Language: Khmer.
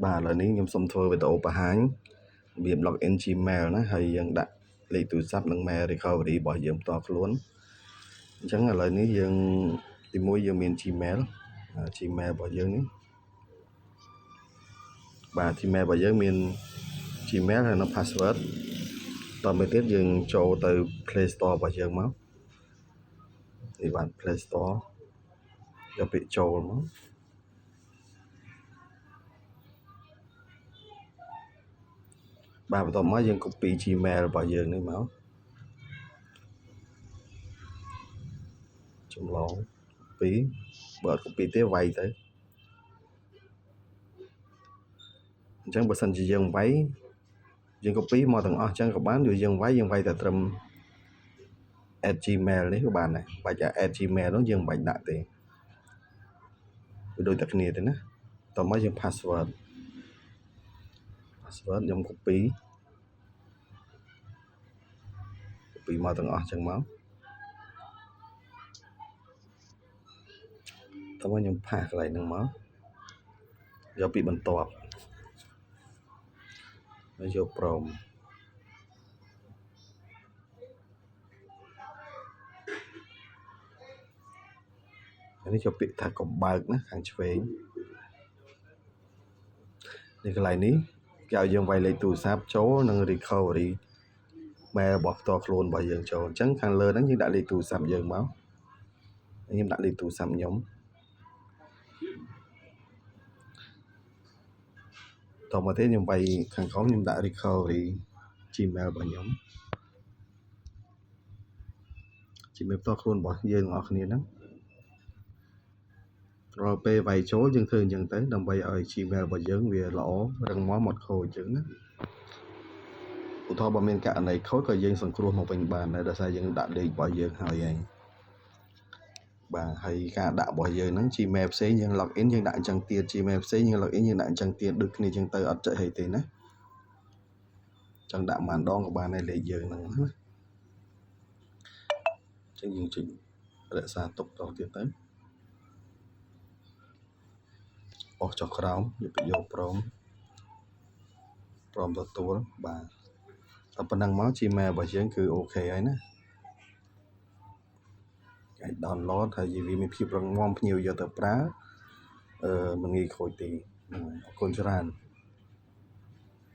បាទឥឡូវនេះខ្ញុំសូមធ្វើវីដេអូបង្ហាញរបៀប login Gmail ណាហើយយើងដាក់លេខទូរស័ព្ទនិង mail recovery របស់យើងផ្ទាល់ខ្លួនអញ្ចឹងឥឡូវនេះយើងទីមួយយើងមាន Gmail របស់យើងនេះបាទ Gmail របស់យើងមាន Gmail ហើយនិង password តទៅទៀតយើងចូលទៅ Play Store របស់យើងមកនេះបាទ Play Store យកពាក្យចូលមកបាទបន្ទាប់មកយើង copy Gmail របស់យើងនេះមកចម្លង copy បើអត់ copy ទេវាយទៅអញ្ចឹងបើសិនជាយើងវាយយើង copy មកទាំងអស់អញ្ចឹងក៏បានឬយើងវាយតែត្រឹម add Gmail នេះក៏បានដែរបាច់ add Gmail នោះយើងមិនបាច់ដាក់ទេវាដូចតែគ្នាទេណាតោះមកយើង password ខ្ញុំ copy មកទាំងអស់អញ្ចឹងមកតោះមកខ្ញុំផាសកន្លែងហ្នឹងមកយកពីបន្ទាប់ហើយយកព្រមនេះយកពាក្យថាកំបើកណាខាងឆ្វេងនេះកន្លែងនេះគេឲ្យយើងវាយលេខទូរស័ព្ទចូលនិង recovery mail របស់ផ្ទាល់ខ្លួនរបស់យើងចូលអញ្ចឹងខាងលើហ្នឹងយើងដាក់លេខទូរស័ព្ទយើងមកខ្ញុំដាក់លេខទូរស័ព្ទខ្ញុំតមកទេខ្ញុំវាយខាងក្រោមខ្ញុំដាក់ recovery Gmail របស់ខ្ញុំ Gmail ផ្ទាល់ខ្លួនរបស់យើងទាំងអស់គ្នាហ្នឹងរាល់ពេលវាយចូលយើងធ្វើអញ្ចឹងទៅដើម្បីឲ្យ Gmail របស់យើងវាល្អរឹងមាំអត់ខូចអញ្ចឹងណាឧទាហរណ៍បើមានករណីខូចក៏យើងសង្គ្រោះមកវិញបានដែរដោយសារយើងដាក់លេខរបស់យើងហើយឯងបាទហើយការដាក់របស់យើងហ្នឹង Gmail ផ្សេងយើង login យើងដាក់អញ្ចឹងទៀត Gmail ផ្សេងយើង login យើងដាក់អញ្ចឹងទៀតដូចគ្នាអញ្ចឹងទៅអត់ចេះអីទេណាចង់ដាក់ប៉ុន្មានដងក៏បានដែរលេខយើងហ្នឹងណាអញ្ចឹងយើងចុចរក្សាទុកតទៀតទៅអស់ចុះក្រោមយកព្រមទទួលបាទតែប៉ុណ្ណឹងមក Gmail របស់យើងគឺអូខេហើយណាអាច download ហើយវាមានភាពរឹងមាំភ្ញៀវយកទៅប្រើមិនងាយខូចទេអរគុណច្រើន